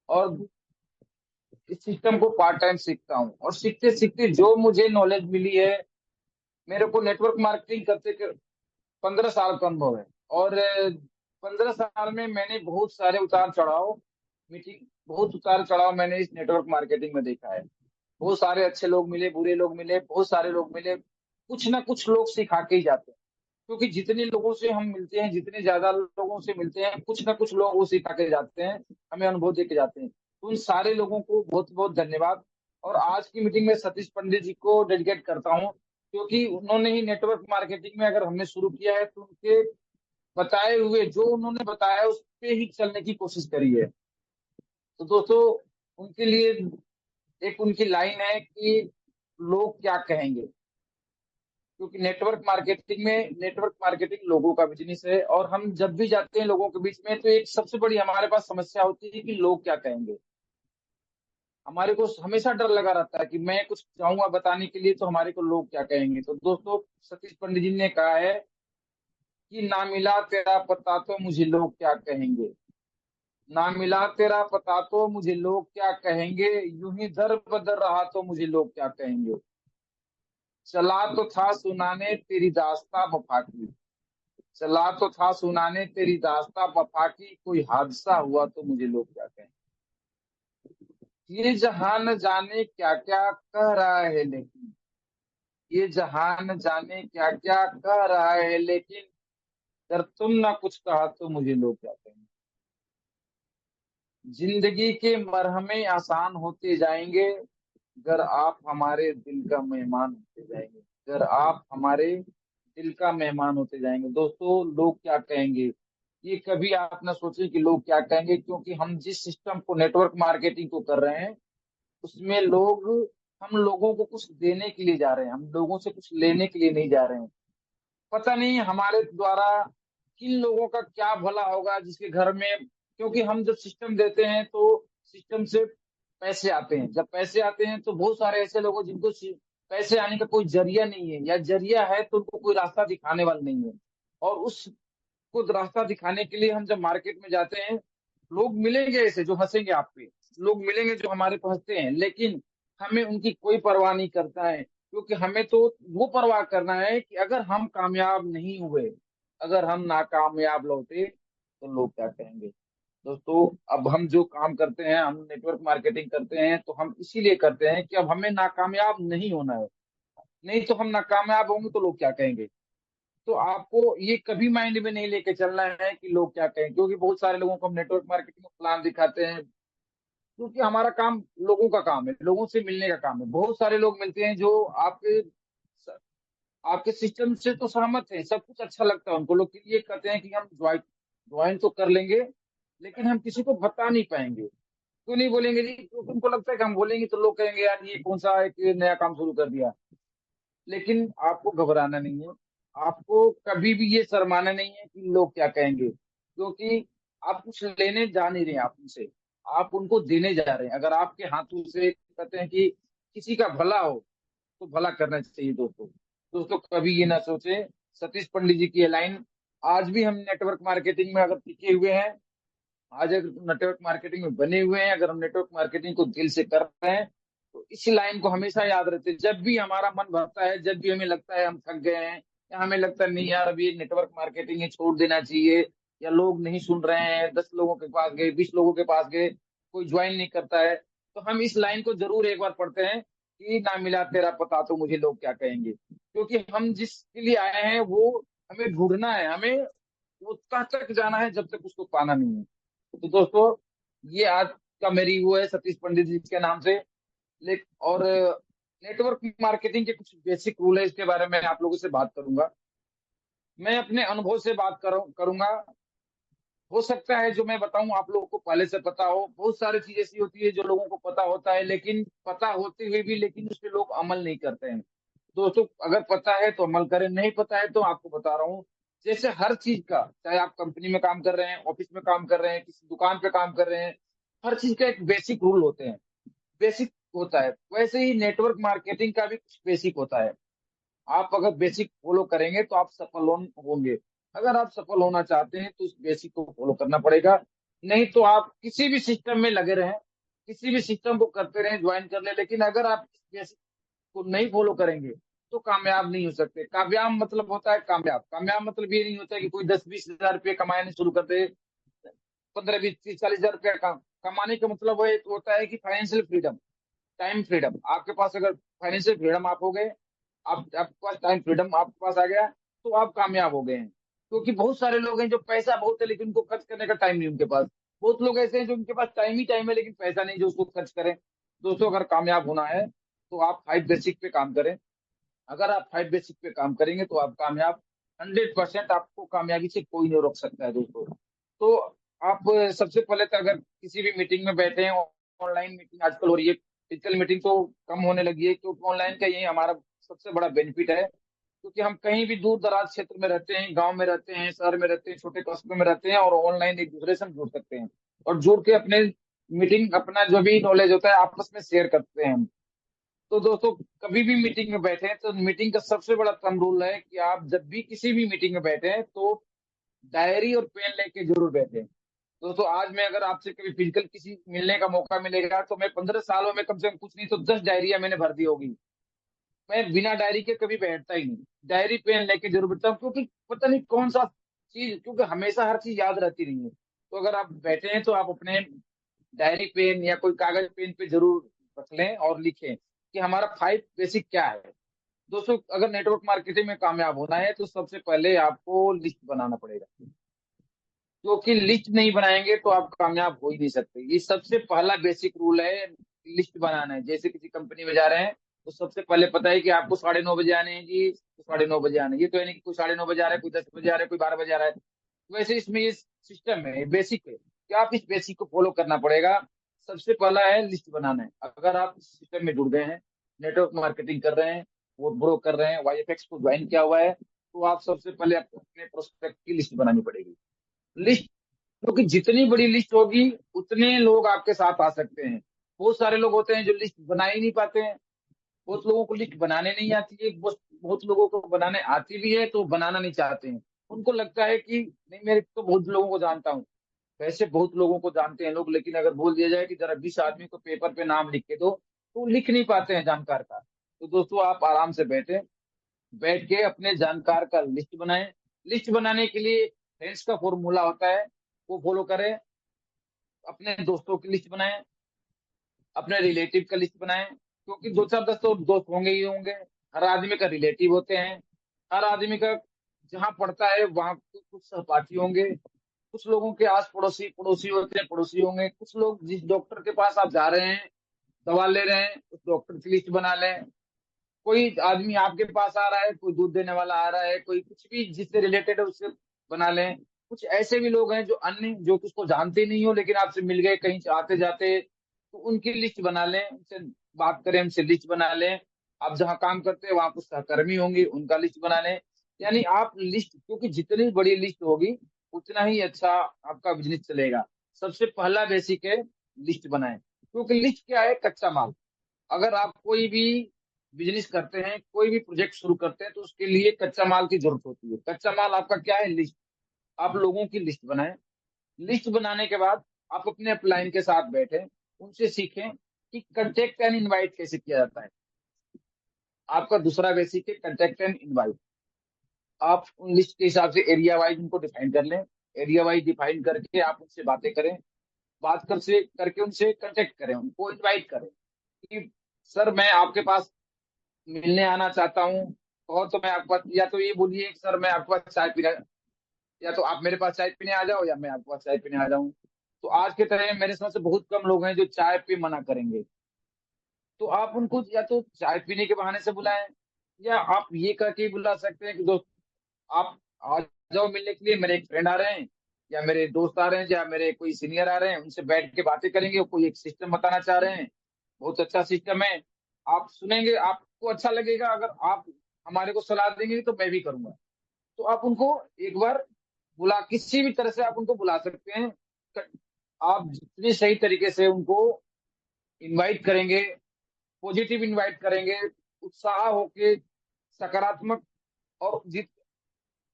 और इस सिस्टम को पार्ट टाइम सीखता हूँ, और सीखते सीखते जो मुझे नॉलेज मिली है, मेरे को नेटवर्क मार्केटिंग करते 15 साल का अनुभव है। और 15 साल में मैंने बहुत सारे उतार चढ़ाव, मीटिंग, बहुत उतार चढ़ाव मैंने इस नेटवर्क मार्केटिंग में देखा है। बहुत सारे अच्छे लोग मिले, बुरे लोग मिले, बहुत सारे लोग मिले, कुछ ना कुछ लोग सिखा के ही जाते हैं। क्योंकि जितने लोगों से हम मिलते हैं, जितने ज्यादा लोगों से मिलते हैं, कुछ ना कुछ लोग वो सिखा के जाते हैं, हमें अनुभव दे के जाते हैं। तो उन सारे लोगों को बहुत बहुत धन्यवाद। और आज की मीटिंग में सतीश पंडित जी को डेडिकेट करता हूँ, क्योंकि उन्होंने ही नेटवर्क मार्केटिंग में अगर हमने शुरू किया है तो उनके बताए हुए, जो उन्होंने बताया उस पे ही चलने की कोशिश करी है। तो दोस्तों, उनके लिए एक उनकी लाइन है कि लोग क्या कहेंगे। क्योंकि नेटवर्क मार्केटिंग लोगों का बिजनेस है, और हम जब भी जाते हैं लोगों के बीच में, तो एक सबसे बड़ी हमारे पास समस्या होती है कि लोग क्या कहेंगे। हमारे को हमेशा डर लगा रहता है कि मैं कुछ चाहूंगा बताने के लिए तो हमारे को लोग क्या कहेंगे। तो दोस्तों, सतीश पंडित जी ने कहा है कि ना मिला तेरा पता तो मुझे लोग क्या कहेंगे, ना मिला तेरा पता तो मुझे लोग क्या कहेंगे, यूं ही दर बदर रहा तो मुझे लोग क्या कहेंगे। चला तो था सुनाने तेरी दास्तां वफा की, चला तो था सुनाने तेरी दास्तां वफा की, कोई हादसा हुआ तो मुझे लोग क्या कहेंगे। ये जहान जाने क्या क्या कह रहा है लेकिन, ये जहान जाने क्या क्या कह रहा है लेकिन, अगर तुम ना कुछ कहा तो मुझे लोग क्या कहेंगे। जिंदगी के मरहमे आसान होते जाएंगे, अगर आप हमारे दिल का मेहमान होते जाएंगे, अगर आप हमारे दिल का मेहमान होते जाएंगे। दोस्तों, लोग क्या कहेंगे, ये कभी आप ना सोचें कि लोग क्या कहेंगे, क्योंकि हम जिस सिस्टम को, नेटवर्क मार्केटिंग को कर रहे हैं, उसमें हम लोगों को कुछ देने के लिए जा रहे हैं, हम लोगों से कुछ लेने के लिए नहीं जा रहे हैं। पता नहीं हमारे द्वारा किन लोगों का क्या भला होगा जिसके घर में, क्योंकि हम जब सिस्टम देते हैं तो सिस्टम से पैसे आते हैं। जब पैसे आते हैं तो बहुत सारे ऐसे लोग हैं जिनको पैसे आने का कोई जरिया नहीं है, या जरिया है तो उनको कोई रास्ता दिखाने वाला नहीं है। और उसको रास्ता दिखाने के लिए हम जब मार्केट में जाते हैं, लोग मिलेंगे ऐसे जो हंसेंगे आप पे, लोग मिलेंगे जो हमारे पे हंसते हैं, लेकिन हमें उनकी कोई परवाह नहीं करता है। क्योंकि हमें तो वो परवाह करना है कि अगर हम कामयाब नहीं हुए, अगर हम नाकामयाब लौटे तो लोग क्या कहेंगे। दोस्तों, अब हम जो काम करते हैं, हम नेटवर्क मार्केटिंग करते हैं, तो हम इसीलिए करते हैं कि अब हमें नाकामयाब नहीं होना है। नहीं तो हम नाकामयाब होंगे तो लोग क्या कहेंगे। तो आपको ये कभी माइंड में नहीं लेके चलना है कि लोग क्या कहेंगे, क्योंकि बहुत सारे लोगों को हम नेटवर्क मार्केटिंग में प्लान दिखाते हैं। क्योंकि हमारा काम लोगों का काम है, लोगों से मिलने का काम है। बहुत सारे लोग मिलते हैं जो आपके सिस्टम से तो सहमत है, सब कुछ अच्छा लगता है उनको, लोग ये कहते हैं कि हम ज्वाइन ज्वाइन तो कर लेंगे, लेकिन हम किसी को बता नहीं पाएंगे। क्यों नहीं बोलेंगे जी? क्योंकि उनको लगता है कि हम बोलेंगे तो लोग कहेंगे यार ये कौन सा एक नया काम शुरू कर दिया। लेकिन आपको घबराना नहीं है, आपको कभी भी ये शर्माना नहीं है कि लोग क्या कहेंगे, क्योंकि आप कुछ लेने जा नहीं रहे हैं आप उनसे, आप उनको देने जा रहे हैं। अगर आपके हाथों से कहते हैं कि किसी का भला हो, तो भला करना चाहिए। दोस्तों, दोस्तों कभी ये ना सोचे, सतीश पंडित जी की ये लाइन, आज भी हम नेटवर्क मार्केटिंग में अगर टिके हुए हैं, आज अगर नेटवर्क मार्केटिंग में बने हुए हैं, अगर हम नेटवर्क मार्केटिंग को दिल से कर रहे हैं, तो इसी लाइन को हमेशा याद रखते हैं। जब भी हमारा मन भरता है, जब भी हमें लगता है हम थक गए हैं, या हमें लगता है नहीं यार, अब ये नेटवर्क मार्केटिंग है, छोड़ देना चाहिए, या लोग नहीं सुन रहे हैं, 10 लोगों के पास गए, 20 लोगों के पास गए, कोई ज्वाइन नहीं करता है, तो हम इस लाइन को जरूर एक बार पढ़ते हैं कि ना मिला तेरा पता तो मुझे लोग क्या कहेंगे। क्योंकि हम जिसके लिए आए हैं वो हमें ढूंढना है, हमें वो तक तक जाना है जब तक उसको पाना नहीं है। तो दोस्तों, ये आज का मेरी वो है सतीश पंडित जी के नाम से। और नेटवर्क मार्केटिंग के कुछ बेसिक रूल है, इसके बारे में आप लोगों से बात करूंगा। मैं अपने अनुभव से बात करूंगा। हो सकता है जो मैं बताऊं आप लोगों को पहले से पता हो, बहुत सारी चीज ऐसी होती है जो लोगों को पता होता है, लेकिन पता होते हुए भी लेकिन उस पे लोग अमल नहीं करते हैं। दोस्तों, अगर पता है तो अमल करें, नहीं पता है तो आपको बता रहा हूँ। जैसे हर चीज का, चाहे आप कंपनी में काम कर रहे हैं, ऑफिस में काम कर रहे हैं, किसी दुकान पे काम कर रहे हैं, हर चीज का एक बेसिक रूल होते हैं, बेसिक होता है। वैसे ही नेटवर्क मार्केटिंग का भी कुछ बेसिक होता है। आप अगर बेसिक फॉलो करेंगे तो आप सफल होंगे। अगर आप सफल होना चाहते हैं तो उस बेसिक को फॉलो करना पड़ेगा। नहीं तो आप किसी भी सिस्टम में लगे रहें, किसी भी सिस्टम को करते रहें, ज्वाइन कर ले, लेकिन अगर आप इस बेसिक को नहीं फॉलो करेंगे तो कामयाब नहीं हो सकते। कामयाब मतलब होता है कामयाब, कामयाब मतलब ये नहीं होता है कि कोई 10-20 हजार रुपये कमाने शुरू कर दे, 15-20-30-40 हजार रुपया कमाने का मतलब वो होता है कि फाइनेंशियल फ्रीडम, टाइम फ्रीडम। आपके पास अगर फाइनेंशियल फ्रीडम आप हो गए, आप आपके पास टाइम फ्रीडम आपके पास आ गया, तो आप कामयाब हो गए हैं। क्योंकि बहुत सारे लोग हैं जो पैसा बहुत है लेकिन उनको खर्च करने का टाइम नहीं उनके पास। बहुत लोग ऐसे हैं जो उनके पास टाइम ही टाइम है लेकिन पैसा नहीं जो उसको खर्च करें। दोस्तों, अगर कामयाब होना है तो आप 5 बेसिक पे काम करें। अगर आप 5 बेसिक पे काम करेंगे तो आप कामयाब 100%। आपको कामयाबी से कोई नहीं रोक सकता है दोस्तों। तो आप सबसे पहले तो अगर किसी भी मीटिंग में बैठे हैं, ऑनलाइन मीटिंग आजकल हो रही है, फिजिकल मीटिंग तो कम होने लगी है, क्योंकि ऑनलाइन का यही हमारा सबसे बड़ा बेनिफिट है। क्योंकि हम कहीं भी दूर दराज क्षेत्र में रहते हैं, गांव में रहते हैं, शहर में रहते हैं, छोटे कस्बे में रहते हैं, और ऑनलाइन एक दूसरे से हम जुड़ सकते हैं। और जुड़ के अपने मीटिंग, अपना जो भी नॉलेज होता है आपस में शेयर करते हैं हम। तो दोस्तों, कभी भी मीटिंग में बैठे हैं तो मीटिंग का सबसे बड़ा थंब रूल है कि आप जब भी किसी भी मीटिंग में बैठे हैं तो डायरी और पेन लेके जरूर बैठे। दोस्तों, आज मैं अगर आपसे कभी फिजिकल किसी मिलने का मौका मिलेगा तो मैं 15 सालों में कम से कम कुछ नहीं तो 10 डायरिया मैंने भर दी होगी। मैं बिना डायरी के कभी बैठता ही नहीं, डायरी पेन लेके जरूर बैठता हूँ। क्योंकि पता नहीं कौन सा चीज, क्योंकि हमेशा हर चीज याद रहती नहीं है। तो अगर आप बैठे हैं तो आप अपने डायरी पेन या कोई कागज पेन पे जरूर रख लें और लिखें कि हमारा 5 बेसिक क्या है। दोस्तों, अगर नेटवर्क मार्केटिंग में कामयाब होना है तो सबसे पहले आपको लिस्ट बनाना पड़ेगा। क्योंकि लिस्ट नहीं बनाएंगे तो आप कामयाब हो ही नहीं सकते। ये सबसे पहला बेसिक रूल है, लिस्ट बनाना है। जैसे किसी कंपनी में जा रहे हैं तो सबसे पहले पता है कि आपको 9:30 बजे आने हैं जी, तो 9:30 बजे आने हैं। ये तो है नहीं कि कोई 9:30 बजे आ रहा है, कोई 10 बजे आ रहा है, कोई 12 बजे आ रहा है। वैसे इसमें ये सिस्टम है, बेसिक है कि आप इस बेसिक को फॉलो करना पड़ेगा। सबसे पहला है लिस्ट बनाना है। अगर आप इस सिस्टम में जुड़ गए हैं, नेटवर्क मार्केटिंग कर रहे हैं, वो ग्रो कर रहे हैं, वाईएफएक्स को ज्वाइन किया हुआ है, तो आप सबसे पहले आपको अपने प्रोस्पेक्ट की लिस्ट बनानी पड़ेगी। लिस्ट, क्योंकि जितनी बड़ी लिस्ट होगी उतने लोग आपके साथ आ सकते हैं। बहुत सारे लोग होते हैं जो लिस्ट बना ही नहीं पाते हैं। बहुत लोगों को लिस्ट बनाने नहीं आती है, बहुत बहुत लोगों को बनाने आती भी है तो बनाना नहीं चाहते हैं। उनको लगता है कि नहीं, मैं तो बहुत लोगों को जानता हूँ। वैसे बहुत लोगों को जानते हैं लोग, लेकिन अगर बोल दिया जाए कि जरा 20 आदमी को पेपर पे नाम लिख के दो तो लिख नहीं पाते हैं जानकार का। तो दोस्तों, आप आराम से बैठे, बैठ के अपने जानकार का लिस्ट बनाएं। लिस्ट बनाने के लिए फ्रेंड्स का फॉर्मूला होता है, वो फॉलो करें। अपने दोस्तों की लिस्ट बनाएं, अपने रिलेटिव का लिस्ट बनाएं, क्योंकि दो चार दस तो दोस्त होंगे ही होंगे। हर आदमी का रिलेटिव होते हैं, हर आदमी का जहाँ पढ़ता है वहाँ कुछ सहपाठी होंगे। कुछ लोगों के आस पड़ोसी पड़ोसी होते हैं, पड़ोसी होंगे। कुछ लोग, जिस डॉक्टर के पास आप जा रहे हैं, दवा ले रहे हैं, उस डॉक्टर की लिस्ट बना लें। कोई आदमी आपके पास आ रहा है, कोई दूध देने वाला आ रहा है, कोई कुछ भी जिससे रिलेटेड है उससे बना लें। कुछ ऐसे भी लोग हैं जो अन्य, जो किसको जानते नहीं हो लेकिन आपसे मिल गए कहीं आते जाते, तो उनकी लिस्ट बना लें, उनसे बात करें, उनसे लिस्ट बना लें। आप जहाँ काम करते हैं वहां कुछ सहकर्मी होंगे, उनका लिस्ट बना लें। यानी आप लिस्ट, क्योंकि जितनी बड़ी लिस्ट होगी उतना ही अच्छा आपका बिजनेस चलेगा। सबसे पहला बेसिक है लिस्ट बनाएं। क्योंकि लिस्ट क्या है? कच्चा माल। अगर आप कोई भी बिजनेस करते हैं, कोई भी प्रोजेक्ट शुरू करते हैं, तो उसके लिए कच्चा माल की जरूरत होती है। कच्चा माल आपका क्या है? लिस्ट। आप लोगों की लिस्ट बनाएं। लिस्ट बनाने के बाद आप अपने अपलाइन के साथ बैठे, उनसे सीखें कि कंटेक्ट एंड इनवाइट कैसे किया जाता है। आपका दूसरा बेसिक है कंटेक्ट एंड इनवाइट। आप उन लिस्ट के हिसाब से एरिया वाइज उनको डिफाइन कर लें। एरिया वाइज डिफाइन करके आप उनसे बातें करें, बात कर से करके उनसे कंटेक्ट करें, उनको इनवाइट करें कि सर मैं आपके पास मिलने आना चाहता हूँ। और तो मैं आपके पास, या तो ये बोलिए कि सर मैं आपके पास चाय पीने, या तो आप मेरे पास चाय पीने आ जाओ या मैं आपके पास चाय पीने आ जाऊं। तो आज के तरह मेरे समझ से बहुत कम लोग हैं जो चाय पे मना करेंगे। तो आप उनको या तो चाय पीने के बहाने से बुलाएं, या आप ये करके बुला सकते हैं कि दोस्त आप आ जाओ मिलने के लिए, मेरे एक फ्रेंड आ रहे हैं, या मेरे दोस्त आ रहे हैं, या मेरे कोई सीनियर आ रहे हैं, उनसे बैठ के बातें करेंगे, कोई एक सिस्टम बताना चाह रहे हैं, बहुत अच्छा सिस्टम है। आप सुनेंगे, आपको अच्छा लगेगा। अगर आप हमारे को सलाह देंगे तो मैं भी करूंगा। तो आप उनको एक बार बुला, किसी भी तरह से आप उनको बुला सकते हैं। आप जितनी सही तरीके से उनको इनवाइट करेंगे, पॉजिटिव इनवाइट करेंगे, उत्साह होके, सकारात्मक, और जित,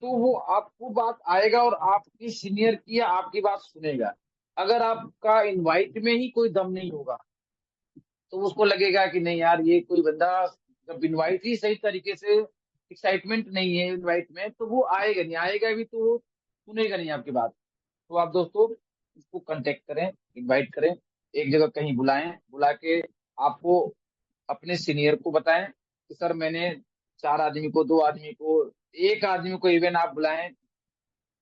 तो वो आपको बात आएगा और आपकी सीनियर की या आपकी बात सुनेगा। अगर आपका इनवाइट में ही कोई दम नहीं होगा तो उसको लगेगा कि नहीं यार, ये कोई बंदा, जब इनवाइट ही सही तरीके से, एक्साइटमेंट नहीं है इनवाइट में, तो वो आएगा नहीं, आएगा भी तो वो सुनेगा नहीं आपकी बात। तो आप दोस्तों उसको कांटेक्ट करें, इनवाइट करें, एक जगह कहीं बुलाएं, बुला के आपको अपने सीनियर को बताएं कि सर मैंने 4 आदमी को, 2 आदमी को, एक आदमी को इवन आप बुलाएं,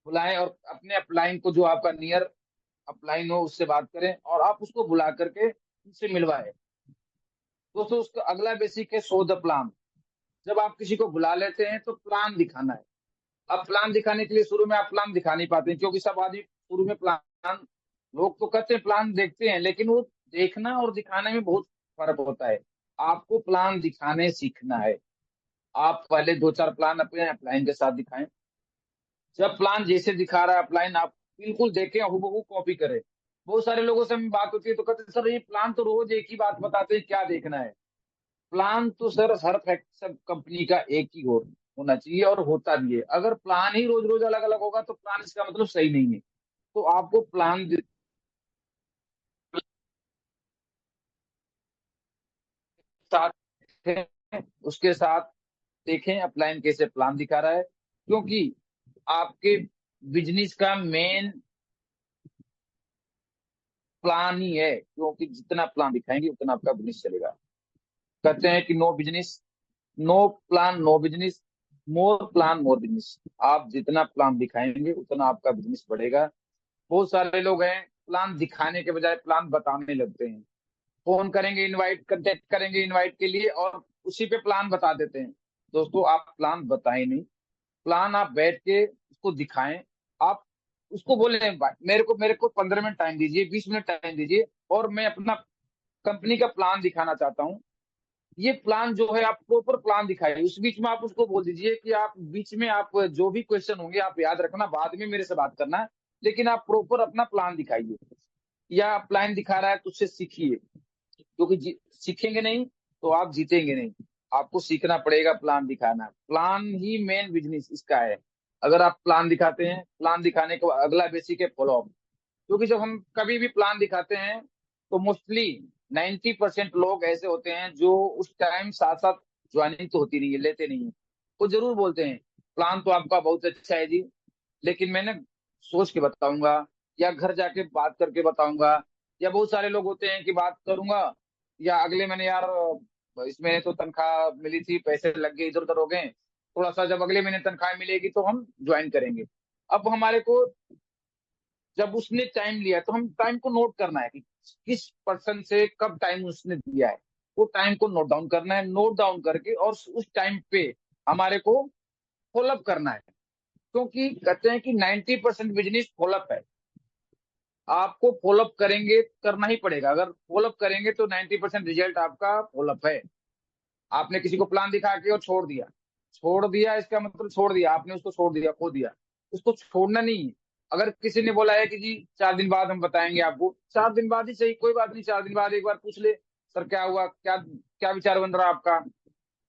बुलाएं और अपने अपलाइन को, जो आपका नियर अपलाइन हो उससे बात करें और आप उसको बुला करके उनसे मिलवाएं। दोस्तों उसका अगला बेसिक है शो द प्लान। जब आप किसी को बुला लेते हैं तो प्लान दिखाना है। अब प्लान दिखाने के लिए शुरू में आप प्लान दिखा नहीं पाते हैं, क्योंकि सब आदमी शुरू में प्लान, लोग तो कहते हैं प्लान देखते हैं, लेकिन वो देखना और दिखाने में बहुत फर्क होता है। आपको प्लान दिखाने सीखना है। आप पहले 2-4 प्लान अपने अपलाइन के साथ दिखाएं। जब प्लान जैसे दिखा रहा है अपलाइन, आप बिल्कुल देखें, हुबहू कॉपी करें। बहुत सारे लोगों से बात होती है तो कहते हैं सर ये प्लान तो रोज एक ही बात बताते हैं, क्या देखना है। प्लान तो सर हर फैक्ट सब कंपनी का एक ही होना चाहिए और होता भी है। अगर प्लान ही रोज रोज अलग अलग होगा तो प्लान इसका मतलब सही नहीं है। तो आपको प्लान साथ है, उसके साथ देखें अपलाइन कैसे प्लान दिखा रहा है, क्योंकि आपके बिजनेस का मेन प्लान ही है। क्योंकि जितना प्लान दिखाएंगे उतना आपका बिजनेस चलेगा। कहते हैं कि no business, no plan no business, more plan more business. आप जितना प्लान दिखाएंगे उतना आपका बिजनेस बढ़ेगा। बहुत सारे लोग हैं प्लान दिखाने के बजाय प्लान बताने लगते हैं। फोन करेंगे, इनवाइट कांटेक्ट करेंगे इनवाइट के लिए, और उसी पे प्लान बता देते हैं। दोस्तों आप प्लान बताएं नहीं, प्लान आप बैठ के उसको दिखाएं। आप उसको बोले मेरे को 15 मिनट टाइम दीजिए, 20 मिनट टाइम दीजिए, और मैं अपना कंपनी का प्लान दिखाना चाहता हूँ। ये प्लान जो है आप प्रॉपर प्लान दिखाइए। उस बीच में आप उसको बोल दीजिए कि आप बीच में आप जो भी क्वेश्चन होंगे आप याद रखना, बाद में मेरे से बात करना, लेकिन आप प्रॉपर अपना प्लान दिखाइए। या प्लान दिखा रहा है तो उससे सीखिए, क्योंकि सीखेंगे नहीं तो आप जीतेंगे नहीं। आपको सीखना पड़ेगा प्लान दिखाना। प्लान ही मेन बिजनेस इसका है। अगर आप प्लान दिखाते हैं, प्लान दिखाने के बाद अगला बेसिक है फॉलो अप। क्योंकि जब हम कभी भी प्लान दिखाते हैं तो मोस्टली 90% लोग ऐसे होते हैं जो उस टाइम साथ साथ ज्वाइनिंग तो होती नहीं है, लेते नहीं है। वो जरूर बोलते हैं प्लान तो आपका बहुत अच्छा है जी, लेकिन मैंने सोच के बताऊंगा, या घर जाके बात करके बताऊंगा। या बहुत सारे लोग होते हैं कि बात करूंगा, या अगले महीने यार इस महीने तो तनख्वाह मिली थी, पैसे लग गए, इधर उधर हो गए, थोड़ा सा जब अगले महीने तनख्वाह मिलेगी तो हम ज्वाइन करेंगे। अब हमारे को जब उसने टाइम लिया तो हम टाइम को नोट करना है कि किस पर्सन से कब टाइम उसने दिया है। वो टाइम को नोट डाउन करना है, नोट डाउन करके और उस टाइम पे हमारे को फॉलोअप करना है। क्योंकि कहते हैं कि 90% बिजनेस फॉलोअप है। आपको फॉलोअप करेंगे, करना ही पड़ेगा। अगर फॉलोअप करेंगे तो 90% रिजल्ट आपका फॉलोअप है। आपने किसी को प्लान दिखा के और छोड़ दिया, छोड़ दिया इसका मतलब छोड़ दिया, आपने उसको छोड़ दिया, खो दिया। उसको छोड़ना नहीं है। अगर किसी ने बोला है कि जी 4 दिन बाद हम बताएंगे आपको, 4 दिन बाद ही सही, कोई बात नहीं, 4 दिन बाद एक बार पूछ ले सर क्या हुआ, क्या क्या विचार बन रहा है आपका।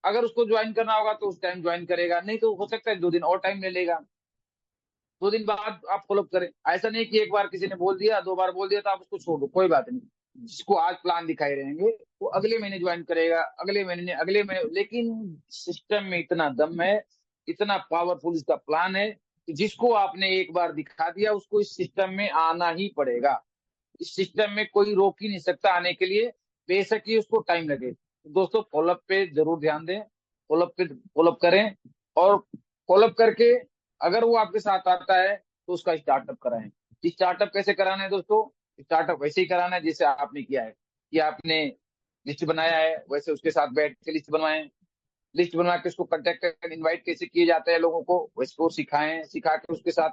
अगर उसको ज्वाइन करना होगा तो उस टाइम ज्वाइन करेगा, नहीं तो हो सकता है 2 दिन और टाइम ले लेगा। 2 दिन बाद आप फॉलोअप करें। ऐसा नहीं कि एक बार किसी ने बोल दिया, 2 बार बोल दिया तो आप उसको छोड़ दो, कोई बात नहीं। जिसको आज प्लान दिखाई रहेंगे वो अगले महीने ज्वाइन करेगा, अगले महीने, अगले महीने। लेकिन सिस्टम में इतना दम है, इतना पावरफुल इसका प्लान है कि जिसको आपने एक बार दिखा दिया उसको इस सिस्टम में आना ही पड़ेगा। इस सिस्टम में कोई रोक ही नहीं सकता आने के लिए, बेशक ही उसको टाइम लगे। तो दोस्तों फॉलोअप पे जरूर ध्यान दें, फॉलोअप पे फॉलोअप करें, और फॉलोअप करके अगर वो आपके साथ आता है तो उसका स्टार्टअप कराएं। स्टार्टअप कैसे कराना है दोस्तों? स्टार्टअप वैसे ही कराना है जैसे आपने किया है, कि आपने लिस्ट बनाया है वैसे उसके साथ बैठ के लिस्ट बनवाएं। लिस्ट बनवा के उसको कांटेक्ट कर इनवाइट कैसे किए जाते हैं लोगों को वैसे को सिखाएं, सिखा के उसके साथ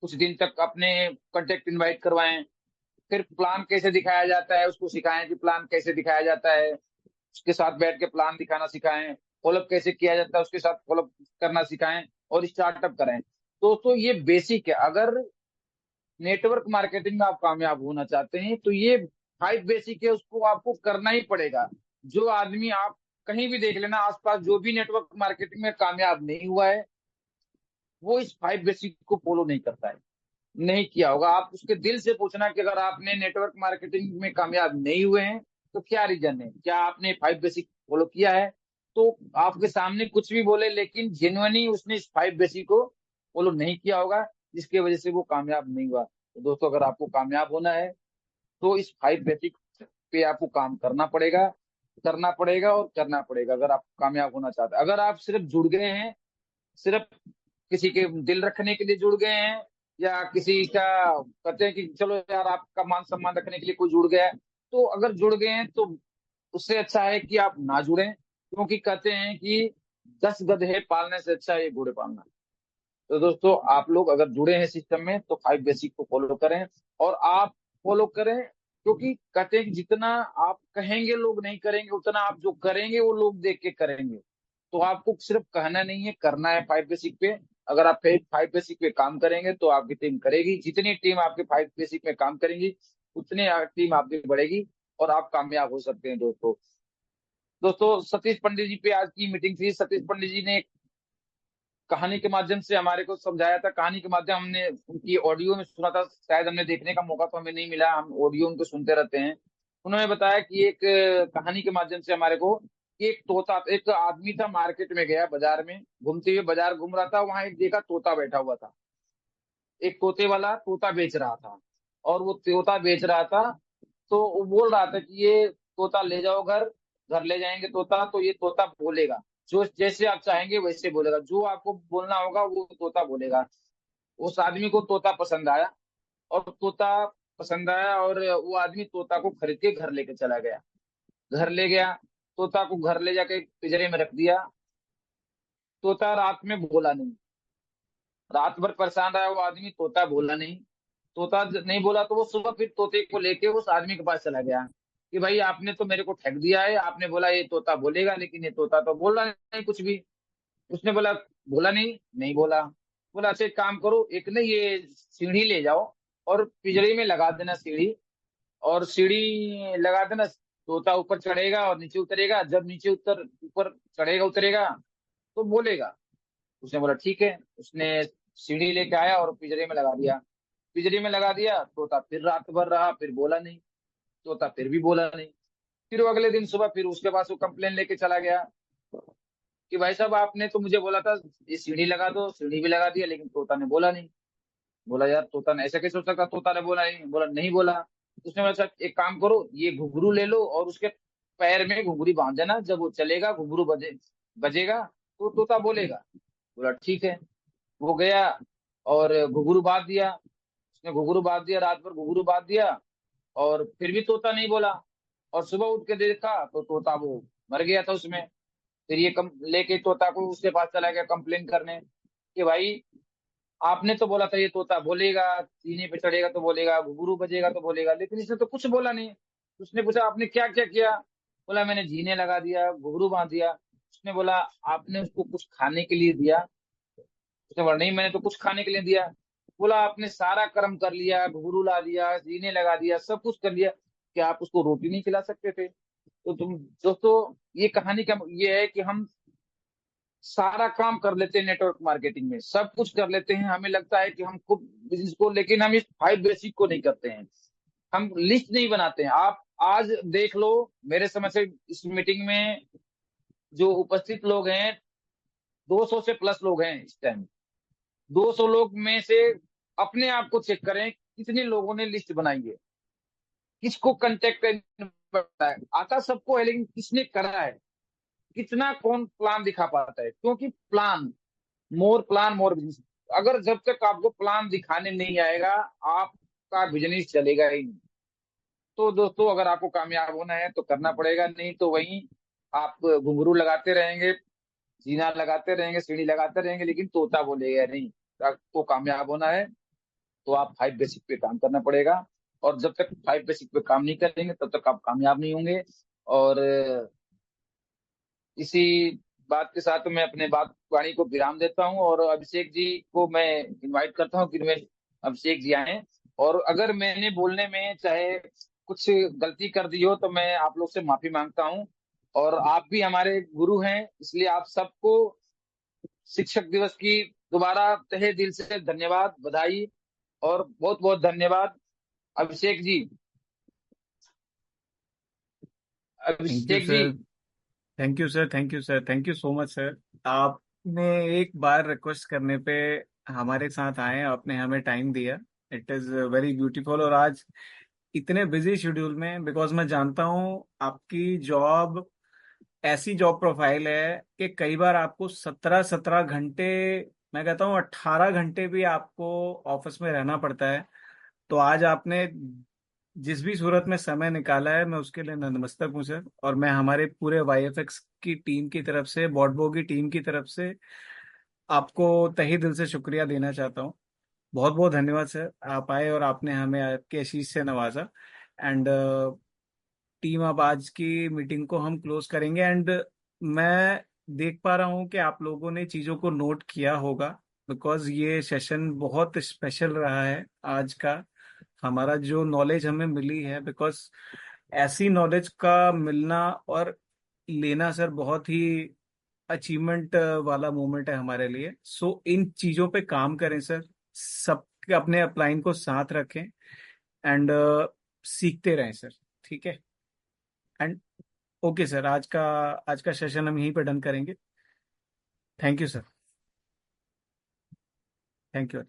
कुछ दिन तक अपने कांटेक्ट इनवाइट करवाएं। फिर प्लान कैसे दिखाया जाता है उसको सिखाएं कि प्लान कैसे दिखाया जाता है, उसके साथ बैठ के प्लान दिखाना सिखाएं। फॉलोअप कैसे किया जाता है उसके साथ फॉलोअप करना सिखाएं, और स्टार्टअप करें। तो ये बेसिक है। अगर नेटवर्क मार्केटिंग में आप कामयाब होना चाहते हैं तो ये 5 बेसिक है, उसको आपको करना ही पड़ेगा। जो आदमी, आप कहीं भी देख लेना आसपास, जो भी नेटवर्क मार्केटिंग में कामयाब नहीं हुआ है वो इस 5 बेसिक को फॉलो नहीं करता है। नहीं किया होगा। आप उसके दिल से पूछना कि अगर आपने नेटवर्क मार्केटिंग में कामयाब नहीं हुए हैं तो क्या रीजन है, क्या आपने 5 बेसिक फॉलो किया है। तो आपके सामने कुछ भी बोले, लेकिन जेन्युइनली उसने इस 5 बेसिक को फॉलो नहीं किया होगा, जिसकी वजह से वो कामयाब नहीं हुआ। तो दोस्तों, अगर आपको कामयाब होना है तो इस 5 बेसिक पे आपको काम करना पड़ेगा, करना पड़ेगा और करना पड़ेगा, अगर आप कामयाब होना चाहते हैं। अगर आप सिर्फ जुड़ गए हैं, सिर्फ किसी के दिल रखने के लिए जुड़ गए हैं, या किसी का कहते हैं कि चलो यार आपका मान सम्मान रखने के लिए कोई जुड़ गया है, तो अगर जुड़ गए हैं तो उससे अच्छा है कि आप ना जुड़ें, क्योंकि कहते हैं कि 10 गधे पालने से अच्छा है ये घोड़े पालना। तो दोस्तों, आप लोग अगर जुड़े हैं सिस्टम में तो 5 बेसिक को फॉलो करें, और आप फॉलो करें, क्योंकि कहते हैं कि जितना आप कहेंगे लोग नहीं करेंगे, उतना आप जो करेंगे वो लोग देख के करेंगे। तो आपको सिर्फ कहना नहीं है, करना है 5 बेसिक पे। अगर आप 5 बेसिक पे काम करेंगे तो आपकी टीम करेगी, जितनी टीम आपके 5 बेसिक में काम करेंगी उतनी टीम आपकी बढ़ेगी, और आप कामयाब हो सकते हैं दोस्तों। दोस्तों, सतीश पंडित जी पे आज की मीटिंग थी। सतीश पंडित जी ने कहानी के माध्यम से हमारे को समझाया था। कहानी के माध्यम हमने उनकी ऑडियो में सुना था, शायद हमने देखने का मौका तो हमें नहीं मिला, हम ऑडियो उनको सुनते रहते हैं। उन्होंने बताया कि एक कहानी के माध्यम से हमारे को कि एक तोता, एक आदमी था, मार्केट में गया, बाजार में घूमते हुए बाजार घूम रहा था, वहां एक देखा तोता बैठा हुआ था। एक तोते वाला तोता बेच रहा था, और वो तोता बेच रहा था, तो वो बोल रहा था कि ये तोता ले जाओ घर, घर ले जाएंगे तोता तो ये तोता बोलेगा, जो जैसे आप चाहेंगे वैसे बोलेगा, जो आपको बोलना होगा वो तोता बोलेगा। उस आदमी को तोता पसंद आया, और तोता पसंद आया, और वो आदमी तोता को खरीद के घर लेके चला गया। घर ले गया, तोता को घर ले जाके पिंजरे में रख दिया। तोता रात में बोला नहीं, रात भर परेशान रहा वो आदमी, तोता बोला नहीं। तोता नहीं बोला तो वो सुबह फिर तोते को लेके उस आदमी के पास चला गया कि भाई आपने तो मेरे को ठग दिया है, आपने बोला ये तोता बोलेगा, लेकिन ये तोता तो बोल रहा नहीं कुछ भी। उसने बोला, बोला नहीं, नहीं बोला। बोला अच्छा एक काम करो, एक ना ये सीढ़ी ले जाओ और पिंजरे में लगा देना सीढ़ी, और सीढ़ी लगा देना, तोता ऊपर चढ़ेगा और नीचे उतरेगा, जब नीचे ऊपर चढ़ेगा उतरेगा तो बोलेगा। उसने बोला ठीक है। उसने सीढ़ी लेके आया और पिंजरे में लगा दिया। पिंजरे में लगा दिया, तोता फिर रात भर रहा, फिर बोला नहीं, तोता फिर भी बोला नहीं। फिर वो अगले दिन सुबह फिर उसके पास वो कंप्लेन लेके चला गया कि भाई साहब आपने तो मुझे बोला था ये सीढ़ी लगा दो, सीढ़ी भी लगा दिया, लेकिन तोता ने बोला नहीं। बोला यार तोता ने ऐसा कैसे हो सकता, तोता ने बोला नहीं, बोला नहीं बोला। उसने बोला अच्छा एक काम करो, ये घुंघरू ले लो और उसके पैर में घुंघरू बांध देना, जब वो चलेगा घुंघरू बजेगा तो तोता बोलेगा। बोला ठीक है। वो गया और घुंघरू बांध दिया। उसने घुंघरू बांध दिया, रात भर घुंघरू बांध दिया, और फिर भी तोता नहीं बोला। और सुबह उठ के देखा तो तोता वो मर गया था उसमें। फिर ये कम लेके तोता को उसके पास चला गया कंप्लेन करने कि भाई आपने तो बोला था ये तोता बोलेगा, सीने पे चढ़ेगा तो बोलेगा, घुंघरू बजेगा तो बोलेगा, लेकिन इसने तो कुछ बोला नहीं। उसने पूछा आपने क्या क्या किया। बोला मैंने जीने लगा दिया, घुंघरू बांध दिया। उसने बोला आपने उसको कुछ खाने के लिए दिया। उसने बोला नहीं मैंने तो कुछ खाने के लिए दिया। बोला आपने सारा कर्म कर लिया, घुंघरू ला दिया, जीने लगा दिया, सब कुछ कर लिया, क्या आप उसको रोटी नहीं खिला सकते थे। तो तुम दोस्तों, ये कहानी का ये है कि हम सारा काम कर लेते हैं, नेटवर्क मार्केटिंग में सब कुछ कर लेते हैं, हमें लगता है कि हम खूब बिजनेस को, लेकिन हम इस 5 बेसिक को नहीं करते हैं। हम लिस्ट नहीं बनाते हैं। आप आज देख लो, मेरे समझ से इस मीटिंग में जो उपस्थित लोग हैं 200 से प्लस लोग हैं इस टाइम। 200 लोग में से अपने आप को चेक करें कितने लोगों ने लिस्ट बनाई है, किसको कंटेक्ट करना है। आता सबको है, लेकिन किसने करा है, कितना कौन प्लान दिखा पाता है, क्योंकि प्लान मोर बिजनेस। अगर जब तक आपको प्लान दिखाने नहीं आएगा, आपका बिजनेस चलेगा ही नहीं। तो दोस्तों, अगर आपको कामयाब होना है तो करना पड़ेगा, नहीं तो वहीं आप घुंघरू लगाते रहेंगे, जीना लगाते रहेंगे, सीढ़ी लगाते रहेंगे, लेकिन तोता बोलेगा नहीं। तो आपको कामयाब होना है तो आप 5 बेसिक पे काम करना पड़ेगा, और जब तक 5 बेसिक पे काम नहीं करेंगे तब तक आप कामयाब नहीं होंगे। और इसी बात के साथ मैं अपने बात वाणी को विराम देता हूँ, और अभिषेक जी को मैं इनवाइट करता हूँ कि मैं अभिषेक जी आए। और अगर मैंने बोलने में चाहे कुछ गलती कर दी हो तो मैं आप लोग से माफी मांगता हूँ। और आप भी हमारे गुरु हैं, इसलिए आप सबको शिक्षक दिवस की दोबारा तहे दिल से धन्यवाद, बधाई। और बहुत बहुत धन्यवाद Abhishek ji. Thank you Abhishek ji. Sir. Thank you sir, thank you sir, thank you so much sir. आपने एक बार रिक्वेस्ट करने पे हमारे साथ आए, आपने हमें टाइम दिया। It is very beautiful. और आज इतने बिजी शेड्यूल में, बिकॉज मैं जानता हूँ आपकी जॉब ऐसी जॉब प्रोफाइल है कि कई बार आपको 17-17 घंटे, मैं कहता हूँ 18 घंटे भी आपको ऑफिस में रहना पड़ता है। तो आज आपने जिस भी सूरत में समय निकाला है, मैं उसके लिए नतमस्तक हूँ सर। और मैं हमारे पूरे वाईएफएक्स की टीम की तरफ से, बॉटबो की टीम की तरफ से आपको तहे दिल से शुक्रिया देना चाहता हूँ। बहुत बहुत धन्यवाद सर, आप आए और आपने हमें आपके आशीष से नवाजा। एंड टीम, अब आज की मीटिंग को हम क्लोज करेंगे। एंड मैं देख पा रहा हूँ कि आप लोगों ने चीज़ों को नोट किया होगा, बिकॉज ये सेशन बहुत स्पेशल रहा है आज का। हमारा जो नॉलेज हमें मिली है, बिकॉज ऐसी नॉलेज का मिलना और लेना सर बहुत ही अचीवमेंट वाला मोमेंट है हमारे लिए। सो इन चीज़ों पे काम करें सर, सब अपने अपलाइन को साथ रखें। एंड सीखते रहें सर। ठीक है। एंड ओके सर, आज का सेशन हम यहीं पर डन करेंगे। Thank you sir. Thank you.